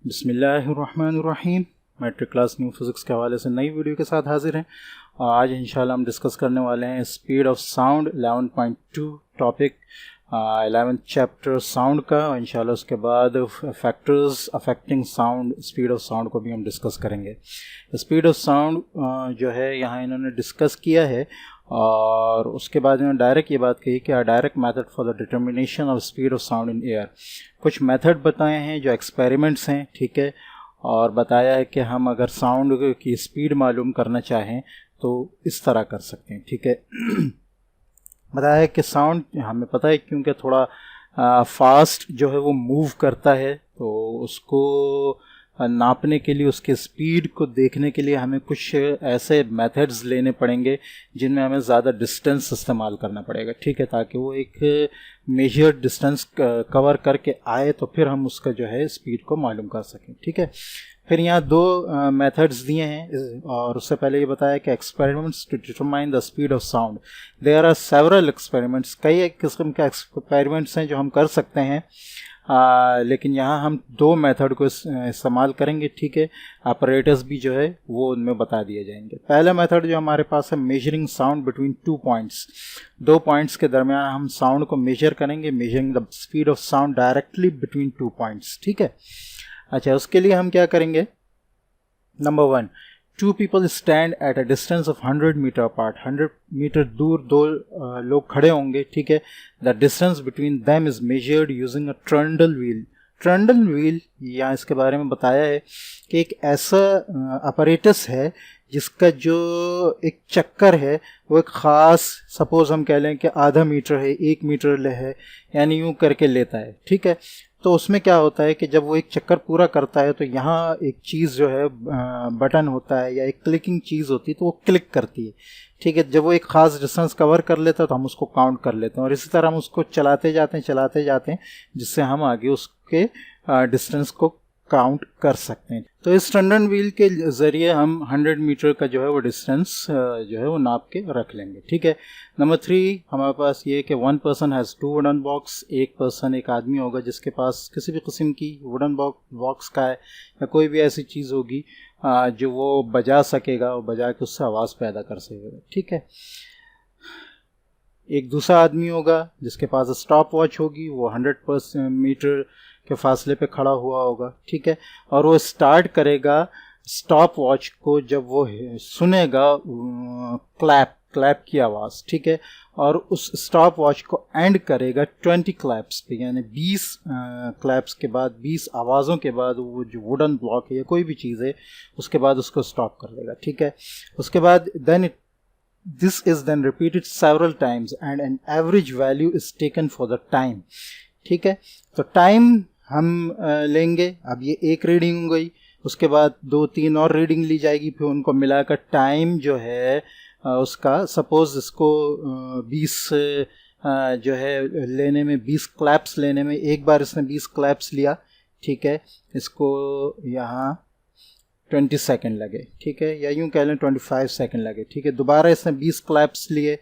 बिस्मिल्लाहिर्रहमानिर्रहीम। Matric class new physics के हवाले से नई वीडियो के साथ हाजिर हैं। आज इंशाल्लाह हम डिस्कस करने वाले हैं speed of sound 11.2 topic 11th chapter sound का। इंशाल्लाह उसके बाद factors affecting sound, speed of sound को भी हम डिस्कस करेंगे। स्पीड ऑफ साउंड जो है यहाँ इन्होंने डिस्कस किया है और उसके बाद इन्होंने डायरेक्ट ये बात कही कि direct method for the determination of speed of sound in air. कुछ मेथड बताए हैं जो एक्सपेरिमेंट्स हैं, ठीक है, और बताया है कि हम अगर साउंड की स्पीड मालूम करना चाहें तो इस तरह कर सकते हैं, ठीक है। बताया है कि साउंड हमें पता है क्योंकि थोड़ा फास्ट जो है वो मूव करता है, तो उसको नापने के लिए, उसके स्पीड को देखने के लिए हमें कुछ ऐसे मेथड्स लेने पड़ेंगे जिनमें हमें ज़्यादा डिस्टेंस इस्तेमाल करना पड़ेगा, ठीक है, ताकि वो एक मेजर्ड डिस्टेंस कवर करके आए तो फिर हम उसका जो है स्पीड को मालूम कर सकें, ठीक है। फिर यहाँ दो मेथड्स दिए हैं और उससे पहले ये बताया कि experiments to determine the speed of sound. There are several experiments, कई किस्म के एक्सपेरिमेंट्स हैं जो हम कर सकते हैं, लेकिन यहाँ हम दो मेथड को इस्तेमाल करेंगे, ठीक है। ऑपरेटर्स भी जो है वो उनमें बता दिए जाएंगे। पहला मेथड जो हमारे पास है measuring sound between two points. दो पॉइंट्स के दरमियान हम साउंड को मेजर करेंगे, measuring the speed of sound directly between two points, ठीक है। अच्छा, उसके लिए हम क्या करेंगे? Number 1, two people stand at a distance of 100 metre apart. 100 metre दूर दो लोग खड़े होंगे, ठीक है। The distance between them is measured using a trundle wheel. Trundle wheel, यहाँ इसके बारे में बताया है कि एक ऐसा अपरेटस है जिसका जो एक चक्कर है वो एक ख़ास, सपोज हम कह लें कि आधा मीटर है, 1 मीटर है, यानी यूँ करके लेता है, ठीक है। तो उसमें क्या होता है कि जब वो एक चक्कर पूरा करता है तो यहाँ एक चीज़ जो है बटन होता है या एक क्लिकिंग चीज़ होती है, तो वो क्लिक करती है, ठीक है। जब वो एक ख़ास डिस्टेंस कवर कर लेता है तो हम उसको काउंट कर लेते हैं और इसी तरह हम उसको चलाते जाते हैं जिससे हम आगे उसके डिस्टेंस को काउंट कर सकते हैं। तो इस ट्रंडल व्हील के ज़रिए हम 100 मीटर का जो है वो डिस्टेंस जो है वो नाप के रख लेंगे, ठीक है। नंबर 3 हमारे पास ये कि 1 पर्सन हैज़ 2 वुडन बॉक्स। एक पर्सन, एक आदमी होगा जिसके पास किसी भी किस्म की वुडन बॉक्स का है या कोई भी ऐसी चीज़ होगी जो वो बजा सकेगा और बजा के उससे आवाज़ पैदा कर सकेगा, ठीक है। एक दूसरा आदमी होगा जिसके पास स्टॉप वॉच होगी, वो 100 मीटर के फासले पे खड़ा हुआ होगा, ठीक है, और वो स्टार्ट करेगा स्टॉप वॉच को जब वो सुनेगा क्लैप की आवाज़, ठीक है, और उस स्टॉप वॉच को एंड करेगा 20 क्लैप्स पे, यानी 20 क्लैप्स के बाद, 20 आवाज़ों के बाद वो जो वुडन ब्लॉक है या कोई भी चीज़ है उसके बाद उसको स्टॉप कर देगा, ठीक है। उसके बाद this is then repeated several times and an average value is taken for the time, ठीक है। तो टाइम हम लेंगे, अब ये एक रीडिंग हो गई, उसके बाद 2-3 और रीडिंग ली जाएगी, फिर उनको मिलाकर टाइम जो है उसका, सपोज इसको 20 जो है लेने में, 20 क्लैप्स लेने में, एक बार इसने 20 क्लैप्स लिया, ठीक है, इसको यहाँ 20 सेकेंड लगे, ठीक है, या यूँ कह लें 25 सेकेंड लगे, ठीक है। दोबारा इसने 20 क्लैप्स लिए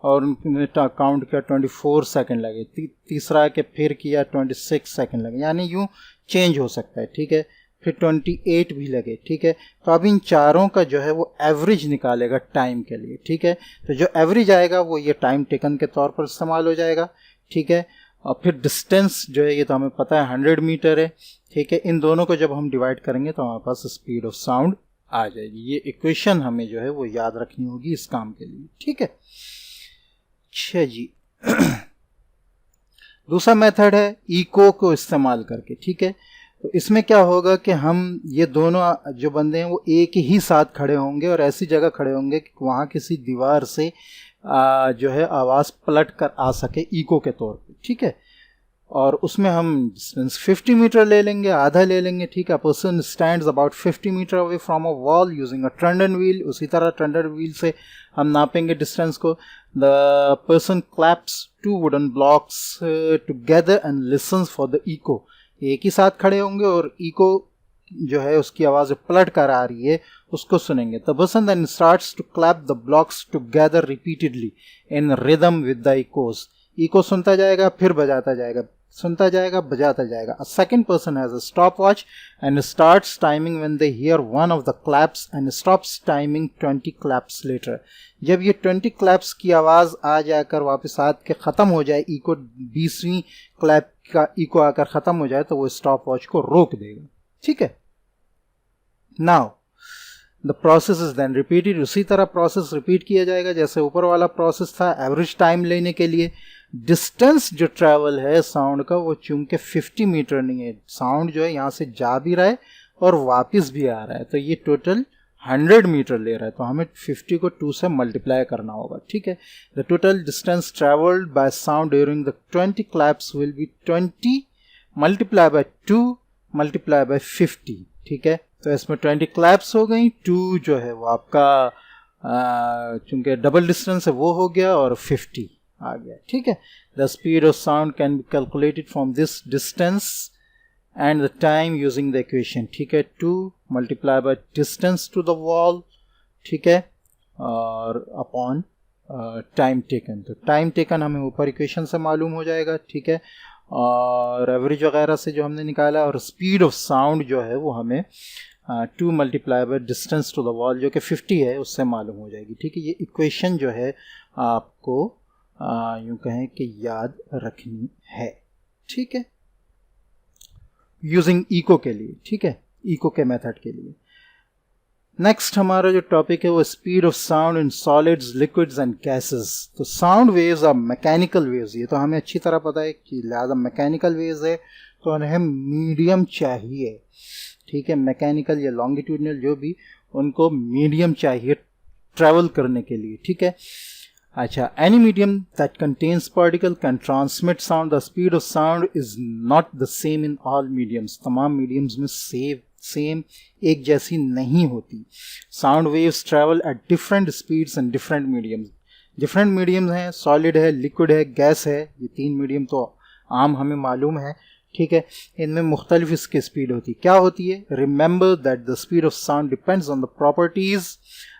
और उन्होंने काउंट किया 24 सेकेंड लगे। तीसरा के फिर किया 26 सेकेंड लगे, यानी यूँ चेंज हो सकता है, ठीक है। फिर 28 भी लगे, ठीक है। तो अब इन चारों का जो है वो एवरेज निकालेगा टाइम के लिए, ठीक है। तो जो एवरेज आएगा वो ये टाइम टेकन के तौर पर इस्तेमाल हो जाएगा, ठीक है। और फिर डिस्टेंस जो है ये तो हमें पता है 100 मीटर है, ठीक है। इन दोनों को जब हम डिवाइड करेंगे तो हमारे पास स्पीड ऑफ साउंड आ जाएगी। ये इक्वेशन हमें जो है वो याद रखनी होगी इस काम के लिए, ठीक है। अच्छा जी, दूसरा मेथड है इको को इस्तेमाल करके, ठीक है। तो इसमें क्या होगा कि हम ये दोनों जो बंदे हैं वो एक ही साथ खड़े होंगे और ऐसी जगह खड़े होंगे कि वहाँ किसी दीवार से जो है आवाज़ पलट कर आ सके इको के तौर पे, ठीक है। और उसमें हम डिस्टेंस 50 मीटर ले लेंगे, आधा ले लेंगे, ठीक है। Person stands about 50 metre away from a wall using a trundle wheel. उसी तरह ट्रंडल व्हील से हम नापेंगे डिस्टेंस को। The person claps 2 wooden blocks together and listens for the echo. एक ही साथ खड़े होंगे और इको जो है उसकी आवाज़ पलट कर आ रही है उसको सुनेंगे। The person then starts to clap the blocks together repeatedly in rhythm with the echoes. Echo सुनता जाएगा फिर बजाता जाएगा। सुनता जाएगा, बजाता जाएगा. A second person has a stop watch and starts timing when they hear one of the claps and stops timing 20 claps later. जब ये 20 क्लैप्स की आवाज़ आ जाकर वापस आ के ख़त्म हो जाए, इको 20वीं क्लैप का इको आकर ख़त्म हो जाए, तो वो स्टॉप वॉच को रोक देगा. ठीक है. Now the process is then repeated. उसी तरह प्रोसेस रिपीट किया जाएगा जैसे ऊपर वाला प्रोसेस था. एवरेज टाइम लेने के लिए डिस्टेंस जो ट्रैवल है साउंड का, वो चूंकि 50 मीटर नहीं है, साउंड जो है यहाँ से जा भी रहा है और वापस भी आ रहा है, तो ये टोटल 100 मीटर ले रहा है, तो हमें 50 को 2 से मल्टीप्लाई करना होगा. ठीक है. The total distance travelled by sound during the 20 claps will be 20 multiply by 2 multiply by 50. ठीक है. तो इसमें 20 क्लैप्स हो गई, 2 जो है वो आपका चूंकि डबल डिस्टेंस है वो हो गया और 50 आ गया. ठीक है. The speed of sound can be calculated from this distance and the time using the equation. ठीक है. 2 multiply by distance to the wall. ठीक है. और अपॉन टाइम टेकन. तो टाइम टेकन हमें ऊपर इक्वेशन से मालूम हो जाएगा. ठीक है. और एवरेज वगैरह से जो हमने निकाला, और स्पीड ऑफ साउंड जो है वो हमें 2 multiply by distance to the wall जो कि 50 है उससे मालूम हो जाएगी. ठीक है. ये इक्वेशन जो है आपको यूं कहें कि याद रखनी है. ठीक है. यूजिंग इको के लिए. ठीक है. इको के मेथड के लिए. नेक्स्ट हमारा जो टॉपिक है वो speed of sound in solids, liquids and gases. तो sound waves are mechanical waves. ये तो हमें अच्छी तरह पता है कि लिहाजा मैकेनिकल वेव्स है तो हमें मीडियम चाहिए. ठीक है. मैकेनिकल या लॉन्गिट्यूडनल जो भी, उनको मीडियम चाहिए ट्रैवल करने के लिए. ठीक है. अच्छा. Any medium that contains particle can transmit sound. The speed of sound is not the same in all mediums. तमाम मीडियम्स में सेम एक जैसी नहीं होती. Sound waves travel at different speeds and different mediums. Different mediums हैं, solid है, liquid है, gas है. ये 3 मीडियम तो आम हमें मालूम है. ठीक है. इनमें मुख्तलिफ इसकी स्पीड होती है. क्या होती है? Remember that the speed of sound depends on the properties.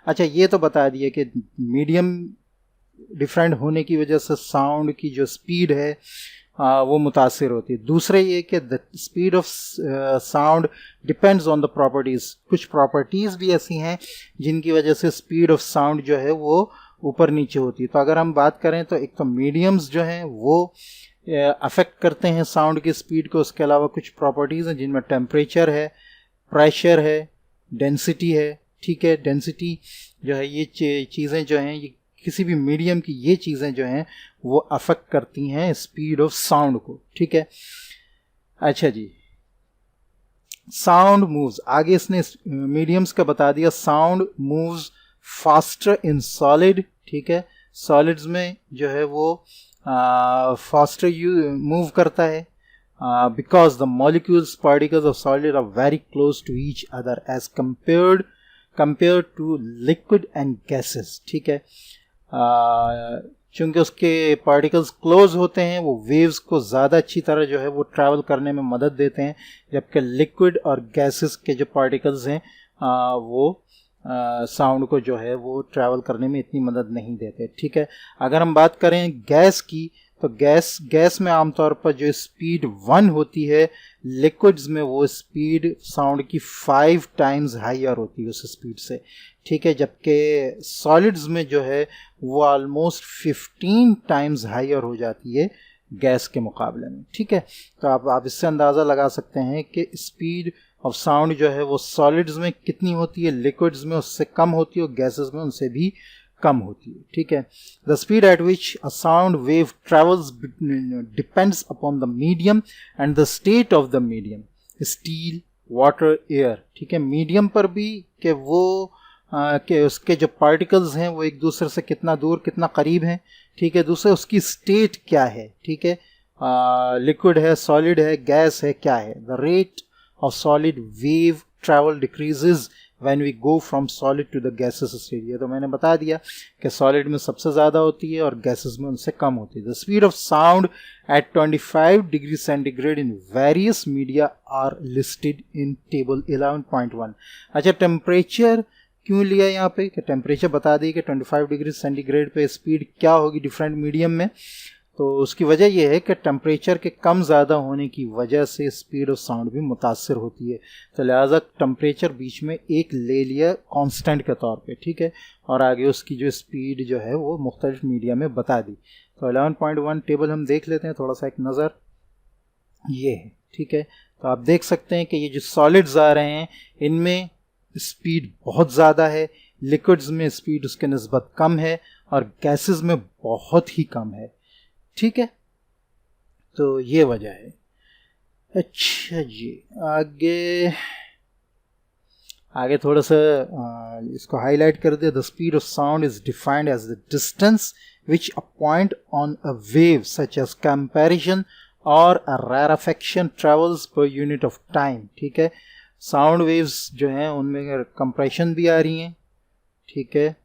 अच्छा, ये तो बता दिया कि मीडियम डिफरेंट होने की वजह से साउंड की जो स्पीड है वो मुतासिर होती है. दूसरा ये कि the speed of sound depends on the properties. कुछ प्रॉपर्टीज भी ऐसी हैं जिनकी वजह से स्पीड ऑफ साउंड जो है वो ऊपर नीचे होती है. तो अगर हम बात करें तो एक तो मीडियम्स जो हैं वो अफेक्ट करते हैं साउंड की स्पीड को. उसके अलावा कुछ प्रॉपर्टीज़ हैं जिनमें टेम्परेचर है, प्रेशर है, डेंसिटी है. ठीक है. डेंसिटी जो है, ये चीज़ें जो हैं, ये किसी भी मीडियम की ये चीज़ें जो हैं वो अफेक्ट करती हैं स्पीड ऑफ साउंड को. ठीक है. अच्छा जी. साउंड मूव्स, आगे इसने मीडियम्स का बता दिया. Sound moves faster in solid. ठीक है. सॉलिड्स में जो है वो फास्टर मूव करता है because the molecules, particles of solid are very close to each other as compare to liquid and gases. ठीक है. चूंकि उसके पार्टिकल्स क्लोज होते हैं, वो वेव्स को ज़्यादा अच्छी तरह जो है वो ट्रैवल करने में मदद देते हैं, जबकि लिक्विड और गैसेस के जो पार्टिकल्स हैं वो साउंड को जो है वो ट्रैवल करने में इतनी मदद नहीं देते. ठीक है. अगर हम बात करें गैस की, तो गैस में आमतौर पर जो स्पीड 1 होती है, लिक्विड्स में वो स्पीड साउंड की 5 टाइम्स हायर होती है उस स्पीड से. ठीक है. जबकि सॉलिड्स में जो है वो ऑलमोस्ट 15 टाइम्स हायर हो जाती है गैस के मुकाबले में. ठीक है. तो आप इससे अंदाज़ा लगा सकते हैं कि स्पीड ऑफ साउंड जो है वो सॉलिड्स में कितनी होती है, लिक्विड्स में उससे कम होती है और गैसेस में उनसे भी कम होती है. ठीक है. The speed at which a sound wave travels depends upon the medium and the state of the medium. Steel, water, air. ठीक है. मीडियम पर भी कि वो कि उसके जो पार्टिकल्स हैं वो एक दूसरे से कितना दूर, कितना करीब हैं. ठीक है. दूसरे उसकी स्टेट क्या है. ठीक है. लिक्विड है, सॉलिड है, गैस है, क्या है. The rate of solid wave travel decreases when we go from solid to the gaseous state. ये तो मैंने बता दिया कि solid में सबसे ज़्यादा होती है और gases में उनसे कम होती है. The speed of sound at 25 degrees centigrade in various media are listed in table 11.1. अच्छा, टेम्परेचर क्यों लिया यहाँ पे कि टेम्परेचर बता दी कि 25 डिग्री सेंटीग्रेड पे स्पीड क्या होगी डिफरेंट मीडियम में. तो उसकी वजह यह है कि टेम्परेचर के कम ज़्यादा होने की वजह से स्पीड ऑफ साउंड भी मुतासर होती है। तो लिहाजा टेम्परेचर बीच में एक ले लिया कांस्टेंट के तौर पे, ठीक है, और आगे उसकी जो स्पीड जो है वो मुख्तलिफ मीडिया में बता दी। तो 11.1 टेबल हम देख लेते हैं, थोड़ा सा एक नज़र ये है, ठीक है। तो आप देख सकते हैं कि ये जो सॉलिड्स आ रहे हैं इनमें स्पीड बहुत ज़्यादा है, लिक्विड्स में स्पीड उसके निस्बत कम है और गैसेस में बहुत ही कम है, ठीक है। तो ये वजह है। अच्छा जी, आगे थोड़ा सा इसको हाईलाइट कर दे। The speed of sound is defined as the distance which a point on a wave such as comparison or a rarefaction travels per unit of time, ठीक है। साउंड वेव्स जो हैं उनमें कंप्रेशन भी आ रही हैं, ठीक है,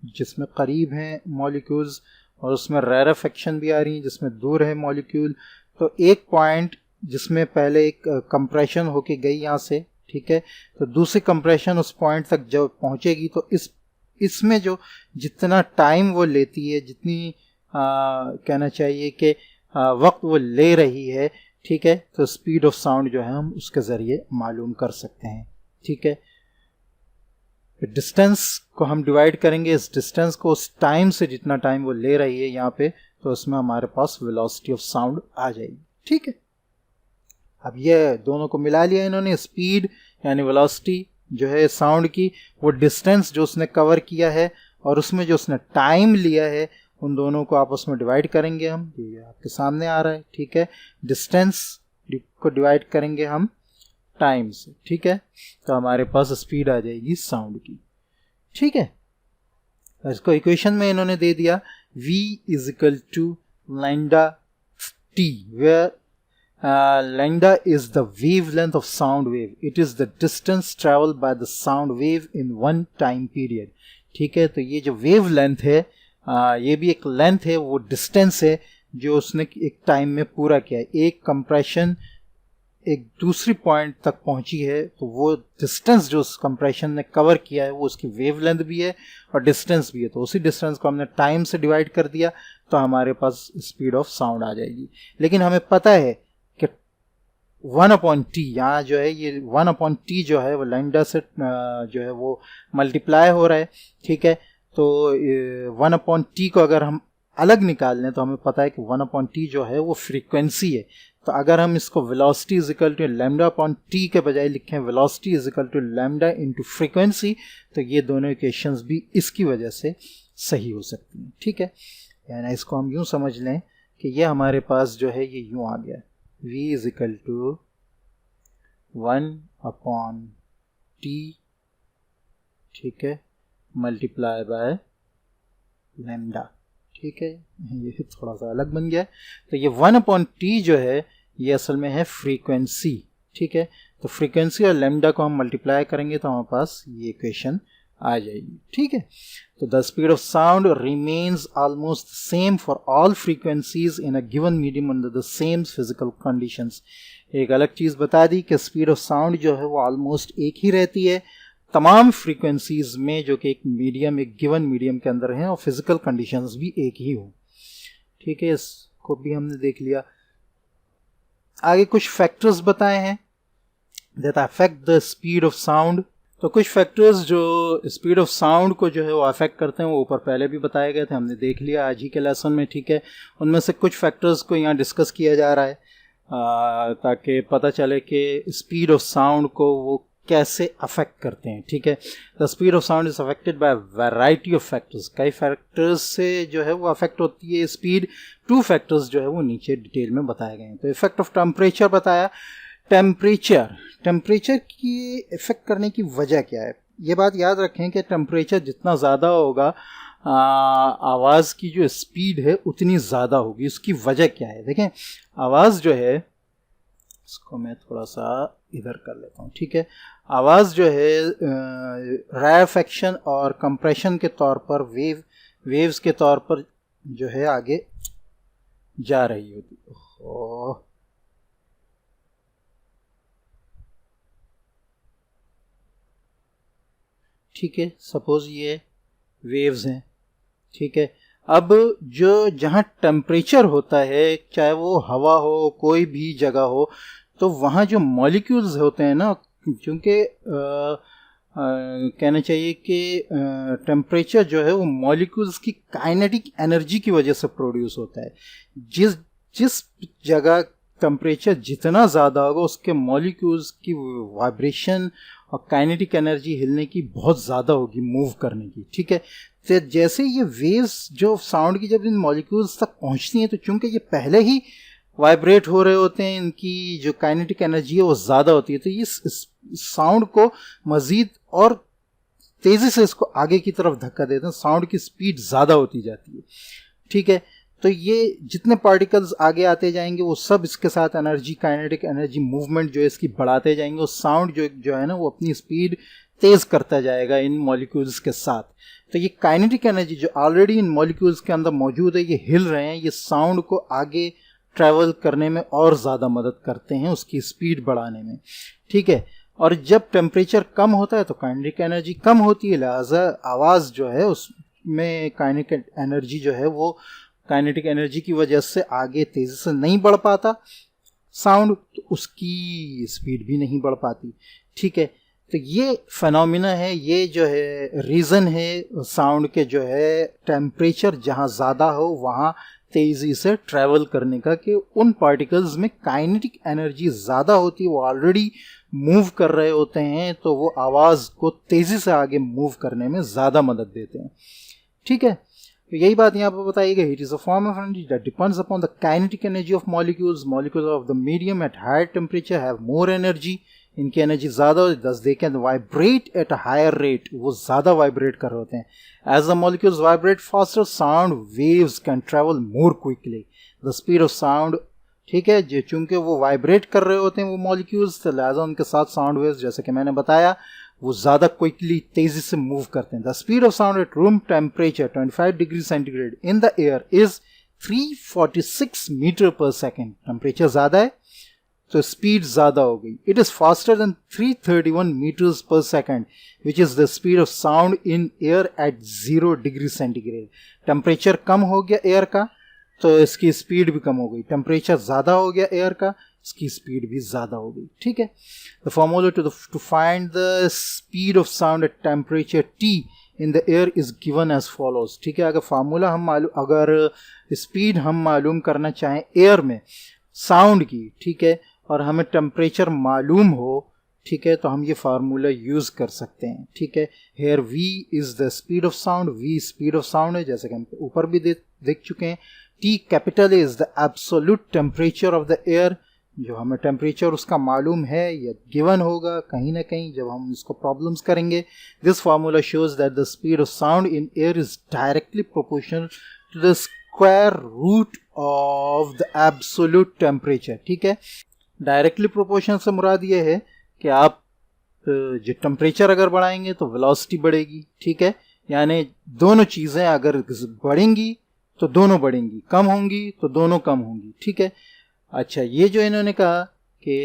जिसमें करीब हैं मॉलिक्यूल्स, और उसमें rarefaction भी आ रही हैं जिसमें दूर है मॉलिक्यूल। तो एक पॉइंट जिसमें पहले एक कंप्रेशन होके गई यहाँ से, ठीक है, तो दूसरी कंप्रेशन उस पॉइंट तक जब पहुँचेगी तो इसमें जो जितना टाइम वो लेती है, जितनी कहना चाहिए कि वक्त वो ले रही है, ठीक है, तो स्पीड ऑफ साउंड जो है हम उसके ज़रिए मालूम कर सकते हैं, ठीक है। डिस्टेंस को हम डिवाइड करेंगे, इस डिस्टेंस को उस टाइम से जितना टाइम वो ले रही है यहाँ पे, तो उसमें हमारे पास वेलोसिटी ऑफ साउंड आ जाएगी, ठीक है। अब ये दोनों को मिला लिया इन्होंने, स्पीड यानी वेलोसिटी जो है साउंड की, वो डिस्टेंस जो उसने कवर किया है और उसमें जो उसने टाइम लिया है, उन दोनों को आपस में डिवाइड करेंगे हम। ये आपके सामने आ रहा है, ठीक है। डिस्टेंस को डिवाइड करेंगे हम टाइम से, ठीक है, तो हमारे पास स्पीड आ जाएगी साउंड की, ठीक है। इसको इक्वेशन में इन्होंने दे दिया v is equal to lambda t, where lambda is the wavelength of sound wave. It is the distance traveled by the sound wave in one time period. ठीक है, तो ये जो वेव लेंथ है ये भी एक लेंथ है, वो डिस्टेंस है जो उसने एक टाइम में पूरा किया है। एक कंप्रेशन एक दूसरी पॉइंट तक पहुंची है, तो वो डिस्टेंस जो उस कंप्रेशन ने कवर किया है वो उसकी वेव लेंथ भी है और डिस्टेंस भी है। तो उसी डिस्टेंस को हमने टाइम से डिवाइड कर दिया तो हमारे पास स्पीड ऑफ साउंड आ जाएगी। लेकिन हमें पता है कि 1/t यहाँ जो है, ये 1/t जो है वो लैम्डा से जो है वो मल्टीप्लाई हो रहा है, ठीक है। तो 1/t को अगर हम अलग निकाल लें तो हमें पता है कि 1/t जो है वो फ्रीक्वेंसी है। तो अगर हम इसको velocity is equal to lambda upon T के बजाय लिखें velocity is equal to lambda into frequency, तो ये दोनों इक्वेशंस भी इसकी वजह से सही हो सकती हैं, ठीक है। यानी इसको हम यूं समझ लें कि ये हमारे पास जो है ये यूं आ गया, v is equal to 1/t, ठीक है, मल्टीप्लाई बाय लैम्डा, ठीक है। ये थोड़ा सा अलग बन गया है। तो ये 1/t जो है ये असल में है फ्रीक्वेंसी, ठीक है। तो फ्रीक्वेंसी और लैम्डा को हम मल्टीप्लाई करेंगे तो हमारे पास ये इक्वेशन आ जाएगी, ठीक है। तो the speed of sound remains almost same for all frequencies in a given medium under the same physical conditions. एक अलग चीज़ बता दी कि स्पीड ऑफ साउंड जो है वो ऑलमोस्ट एक ही रहती है तमाम फ्रीक्वेंसीज में जो कि एक मीडियम, एक गिवन मीडियम के अंदर हैं और फिजिकल कंडीशंस भी एक ही हों, ठीक है। इसको भी हमने देख लिया। आगे कुछ फैक्टर्स बताए हैं that affect the speed of sound. तो कुछ फैक्टर्स जो स्पीड ऑफ साउंड को जो है वो अफेक्ट करते हैं वो ऊपर पहले भी बताए गए थे, हमने देख लिया आज ही के लेसन में, ठीक है। उनमें से कुछ फैक्टर्स को यहाँ डिस्कस किया जा रहा है ताकि पता चले कि स्पीड ऑफ साउंड को वो कैसे अफेक्ट करते हैं, ठीक है। The speed of sound is affected by variety of factors. कई फैक्टर्स से जो है वो अफेक्ट होती है स्पीड। 2 फैक्टर्स जो है वो नीचे डिटेल में बताए गए हैं। तो इफेक्ट ऑफ टेम्परेचर बताया। टेम्परेचर की इफेक्ट करने की वजह क्या है, ये बात याद रखें कि टेम्परेचर जितना ज़्यादा होगा आवाज़ की जो स्पीड है उतनी ज़्यादा होगी। उसकी वजह क्या है, देखें आवाज़ जो है, इसको मैं थोड़ा सा इधर कर लेता हूँ, ठीक है। आवाज़ जो है रायफेक्शन और कंप्रेशन के तौर पर वेव्स के तौर पर जो है आगे जा रही होती है। ठीक है, सपोज ये वेव्स हैं, ठीक है। अब जो जहाँ टेम्परेचर होता है, चाहे वो हवा हो, कोई भी जगह हो, तो वहाँ जो मॉलिक्यूल्स होते हैं ना, क्योंकि कहना चाहिए कि टेम्परेचर जो है वो मॉलिक्यूल्स की काइनेटिक एनर्जी की वजह से प्रोड्यूस होता है। जिस जिस जगह टेम्परेचर जितना ज़्यादा होगा उसके मॉलिक्यूल्स की वाइब्रेशन और काइनेटिक एनर्जी हिलने की बहुत ज़्यादा होगी, मूव करने की, ठीक है। तो जैसे ये वेव्स जो साउंड की जब इन मॉलिक्यूल्स तक पहुंचती हैं, तो चूंकि ये पहले ही वाइब्रेट हो रहे होते हैं, इनकी जो काइनेटिक एनर्जी है वो ज़्यादा होती है, तो ये साउंड को मज़ीद और तेज़ी से इसको आगे की तरफ धक्का देते हैं, साउंड की स्पीड ज़्यादा होती जाती है, ठीक है। तो ये जितने पार्टिकल्स आगे आते जाएंगे वो सब इसके साथ एनर्जी, काइनेटिक एनर्जी मूवमेंट जो है इसकी बढ़ाते जाएंगे, और साउंड जो है ना वो अपनी स्पीड तेज़ करता जाएगा इन मॉलिक्यूल्स के साथ। तो ये काइनेटिक एनर्जी जो ऑलरेडी इन मॉलिक्यूल्स के अंदर मौजूद है, ये हिल रहे हैं, ये साउंड को आगे ट्रैवल करने में और ज़्यादा मदद करते हैं, उसकी स्पीड बढ़ाने में, ठीक है। और जब टेम्परेचर कम होता है तो काइनेटिक एनर्जी कम होती है, लिहाजा आवाज़ जो है उसमें काइनेटिक एनर्जी जो है वो काइनेटिक एनर्जी की वजह से आगे तेज़ी से नहीं बढ़ पाता साउंड, तो उसकी स्पीड भी नहीं बढ़ पाती, ठीक है। तो ये फिनोमिना है, ये जो है रीज़न है साउंड के जो है टेम्परेचर जहाँ ज़्यादा हो वहाँ तेज़ी से ट्रैवल करने का, कि उन पार्टिकल्स में काइनेटिक एनर्जी ज़्यादा होती है, वो ऑलरेडी मूव कर रहे होते हैं, तो वो आवाज़ को तेज़ी से आगे मूव करने में ज़्यादा मदद देते हैं, ठीक है। तो यही बात यहाँ पर बताइएगा, it is a form of energy that depends upon the kinetic energy of molecules. Molecules of the medium at higher temperature have more energy, इनकी एनर्जी ज़्यादा होती है, thus they can vibrate at a higher rate, वो ज़्यादा vibrate कर रहे होते हैं। As the molecules vibrate faster, sound waves can travel more quickly, the speed of sound, ठीक है। जो चूंकि वो वाइब्रेट कर रहे होते हैं वो मॉलिक्यूल्स, तो लिहाजा उनके साथ साउंड वेव्स, जैसे कि मैंने बताया, वो ज़्यादा क्विकली तेज़ी से मूव करते हैं। The speed of sound at room temperature 25 degree centigrade in the air is 346 metre per second. Temperature ज़्यादा है तो स्पीड ज़्यादा हो गई। It is faster than 331 metres per second which is the speed of sound in air at 0 degree centigrade. Temperature कम हो गया air का तो इसकी स्पीड भी कम हो गई, टेम्परेचर ज़्यादा हो गया एयर का, इसकी स्पीड भी ज़्यादा हो गई, ठीक है। The formula to find the speed of sound at temperature T in the air is given as follows, ठीक है। अगर फार्मूला अगर स्पीड हम मालूम करना चाहें एयर में साउंड की, ठीक है, और हमें टेम्परेचर मालूम हो, ठीक है, तो हम ये फार्मूला यूज़ कर सकते हैं, ठीक है। Here V is the speed of sound, V speed of sound है, जैसे कि हम ऊपर भी देख चुके हैं। T capital is the absolute temperature of the air, जो हमें टेम्परेचर उसका मालूम है या गिवन होगा कहीं ना कहीं जब हम इसको प्रॉब्लम्स करेंगे। This formula shows that the speed of sound in air is directly proportional to the square root of the absolute temperature, ठीक है। डायरेक्टली प्रोपोर्शनल से मुराद ये है कि आप जो टेम्परेचर अगर बढ़ाएंगे तो वेलोसिटी बढ़ेगी, ठीक है। यानी दोनों चीज़ें अगर बढ़ेंगी तो दोनों बढ़ेंगी, कम होंगी तो दोनों कम होंगी, ठीक है। अच्छा, ये जो इन्होंने कहा कि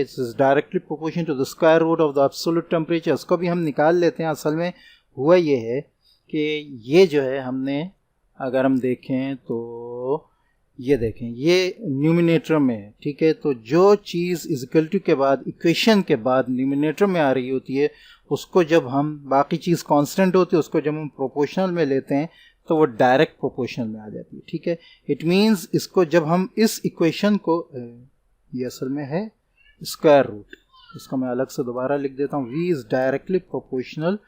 it's directly proportional to the square root of the absolute temperature, उसको भी हम निकाल लेते हैं। असल में हुआ ये है कि ये जो है हमने अगर हम देखें तो ये देखें, ये न्यूमिनेटर में है, ठीक है। तो जो चीज़ इक्वल टू के बाद, इक्वेशन के बाद न्यूमिनेटर में आ रही होती है, उसको जब हम, बाकी चीज़ कांस्टेंट होती है, उसको जब हम प्रोपोर्शनल में लेते हैं तो वो डायरेक्ट प्रोपोर्शनल में आ जाती है, ठीक है। इट मीन्स इसको जब हम इस इक्वेशन को, ये असल में है स्क्वायर रूट, इसको मैं अलग से दोबारा लिख देता हूँ, V is directly proportional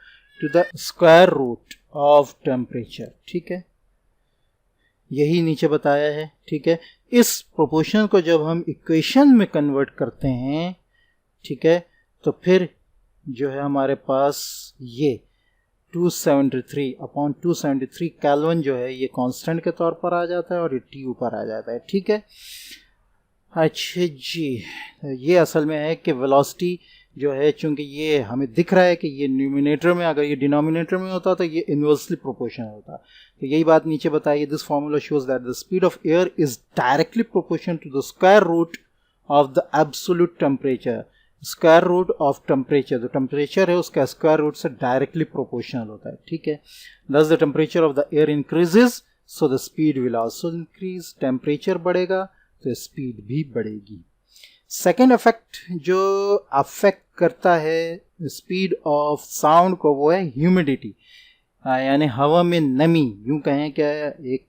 to the square root of temperature, ठीक है। यही नीचे बताया है, ठीक है। इस प्रोपोर्शन को जब हम इक्वेशन में कन्वर्ट करते हैं, ठीक है, तो फिर जो है हमारे पास ये 273/273 केल्विन जो है ये कांस्टेंट के तौर पर आ जाता है और ये T ऊपर आ जाता है, ठीक है। अच्छा जी, ये असल में है कि वेलोसिटी जो है, चूंकि ये हमें दिख रहा है कि ये न्यूमिनेटर में, अगर ये डिनोमिनेटर में होता तो ये इन्वर्सली प्रोपोर्शनल होता। तो यही बात नीचे बताइए, this formula shows that the speed of air is directly proportional to the square root of the absolute temperature. Square root of temperature, जो टेम्परेचर है उसका स्क्वायर रूट से डायरेक्टली प्रोपोर्शनल होता है, ठीक है। Thus the temperature of the air increases, so the speed will also increase. Temperature बढ़ेगा तो स्पीड भी बढ़ेगी। सेकेंड इफेक्ट जो अफेक्ट करता है स्पीड ऑफ साउंड को वो है ह्यूमिडिटी, यानी हवा में नमी। यूं कहें क्या, एक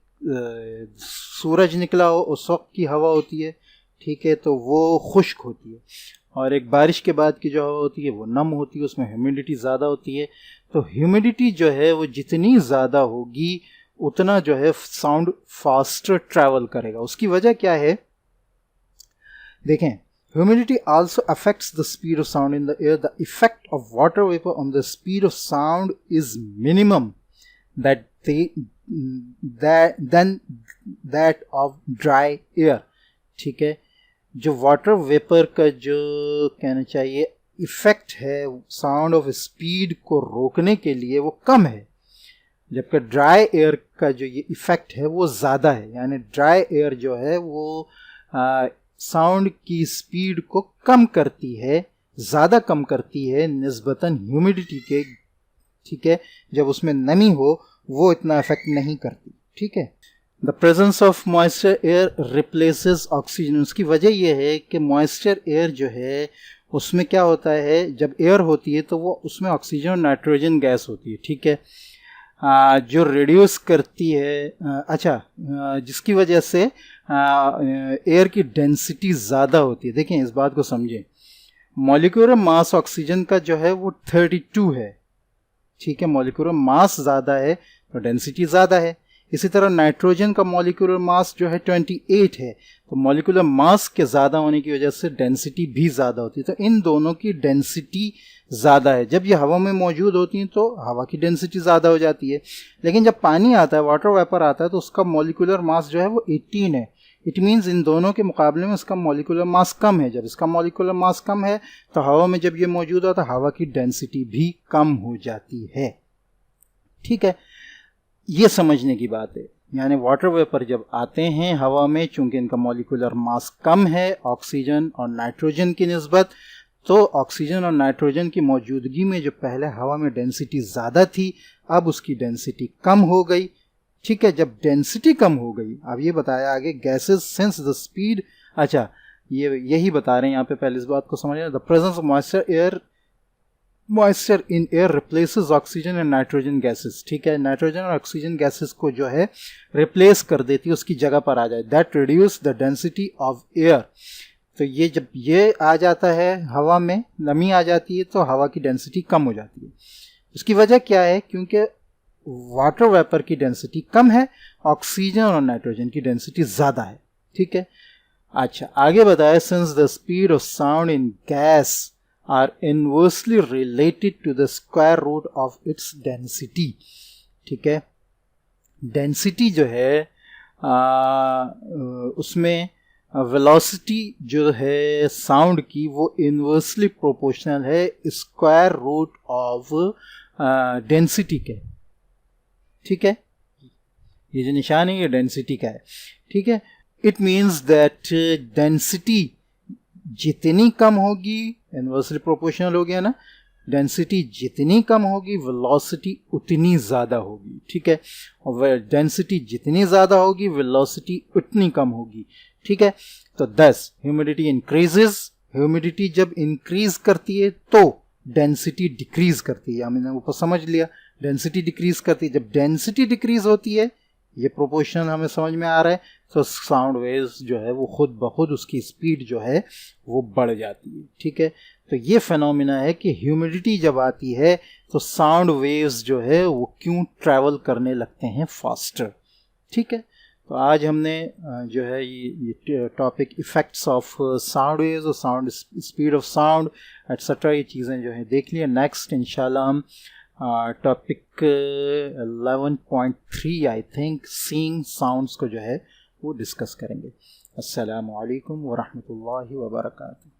सूरज निकला हो उस वक्त की हवा होती है, ठीक है, तो वो खुश्क होती है, और एक बारिश के बाद की जो हवा होती है वो नम होती है, उसमें ह्यूमिडिटी ज़्यादा होती है। तो ह्यूमिडिटी जो है वो जितनी ज़्यादा होगी उतना जो है साउंड फास्टर ट्रैवल करेगा। उसकी वजह क्या है, देखें, humidity also affects the speed of sound in the air. The effect of water vapor on the speed of sound is minimum than that of dry air. ठीक है, जो वाटर वेपर का जो कहना चाहिए इफेक्ट है साउंड ऑफ स्पीड को रोकने के लिए वो कम है, जबकि ड्राई एयर का जो ये इफेक्ट है वो ज़्यादा है। यानी ड्राई एयर जो है वो साउंड की स्पीड को कम करती है, ज़्यादा कम करती है निस्बतन ह्यूमिडिटी के, ठीक है। जब उसमें नमी हो वो इतना इफेक्ट नहीं करती, ठीक है। The presence of moisture air replaces oxygen. उसकी वजह यह है कि मॉइस्चर एयर जो है उसमें क्या होता है, जब एयर होती है तो वो उसमें ऑक्सीजन और नाइट्रोजन गैस होती है, ठीक है, जो रिड्यूस करती है, जिसकी वजह से एयर की डेंसिटी ज़्यादा होती है। देखें, इस बात को समझें, मॉलिक्यूलर मास ऑक्सीजन का जो है वो 32 है, ठीक है, मॉलिक्यूलर मास ज़्यादा है तो डेंसिटी ज़्यादा है। इसी तरह नाइट्रोजन का मॉलिक्यूलर मास जो है 28 है, तो मॉलिक्यूलर मास के ज़्यादा होने की वजह से डेंसिटी भी ज़्यादा होती है। तो इन दोनों की डेंसिटी ज़्यादा है। जब ये हवा में मौजूद होती हैं तो हवा की डेंसिटी ज़्यादा हो जाती है, लेकिन जब पानी आता है, वाटर वेपर आता है, तो उसका मॉलिक्यूलर मास जो है वो 18 है। इट मीन्स इन दोनों के मुकाबले में इसका मॉलिक्यूलर मास कम है। जब इसका मॉलिक्यूलर मास कम है तो हवा में जब ये मौजूद होता है हवा की डेंसिटी भी कम हो जाती है, ठीक है। ये समझने की बात है। यानी वाटर वेपर जब आते हैं हवा में, चूंकि इनका मॉलिक्यूलर मास कम है ऑक्सीजन और नाइट्रोजन की निस्बत, तो ऑक्सीजन और नाइट्रोजन की मौजूदगी में जो पहले हवा में डेंसिटी ज़्यादा थी अब उसकी डेंसिटी कम हो गई, ठीक है। जब डेंसिटी कम हो गई, अब ये बताया आगे, गैसेस सेंस द स्पीड, यही बता रहे हैं यहाँ पे, पहले इस बात को समझिए। The presence of moisture in air replaces oxygen and nitrogen gases, ठीक है, नाइट्रोजन और ऑक्सीजन गैसेस को जो है रिप्लेस कर देती है, उसकी जगह पर आ जाए। That reduce the density of air. तो ये जब ये आ जाता है हवा में, नमी आ जाती है तो हवा की डेंसिटी कम हो जाती है। उसकी वजह क्या है, क्योंकि वाटर वेपर की डेंसिटी कम है, ऑक्सीजन और नाइट्रोजन की डेंसिटी ज़्यादा है, ठीक है। अच्छा, आगे बताया, since the speed of sound in gas are inversely related to the square root of its density, ठीक है। डेंसिटी जो है उसमें वेलोसिटी जो है साउंड की वो इनवर्सली प्रोपोर्शनल है स्क्वायर रूट ऑफ डेंसिटी के, ठीक है। ये जो निशान है ये डेंसिटी का है, ठीक है। इट मीन्स दैट डेंसिटी जितनी कम होगी, इनवर्सली प्रोपोर्शनल हो गया ना, डेंसिटी जितनी कम होगी वेलोसिटी उतनी ज़्यादा होगी, ठीक है। और डेंसिटी जितनी ज़्यादा होगी वेलोसिटी उतनी कम होगी, ठीक है। तो 10 ह्यूमिडिटी इंक्रीजेस, ह्यूमिडिटी जब इंक्रीज करती है तो डेंसिटी डिक्रीज करती है। हमने ऊपर समझ लिया, डेंसिटी डिक्रीज करती है। जब डेंसिटी डिक्रीज होती है, ये प्रोपोर्शन हमें समझ में आ रहा है, तो साउंड वेव्स जो है वो खुद ब खुद उसकी स्पीड जो है वो बढ़ जाती है, ठीक है। तो ये फिनोमिना है कि ह्यूमिडिटी जब आती है तो साउंड वेव्स जो है वो क्यों ट्रैवल करने लगते हैं फास्टर, ठीक है। तो आज हमने जो है ये topic effects of sound waves और sound speed of sound etcetera ये चीज़ें जो है देख लिया। नेक्स्ट इंशाल्लाह हम topic 11.3 I think seeing sounds को जो है वो डिस्कस करेंगे। अस्सलामु अलैकुम व रहमतुल्लाहि व बरकातुहू।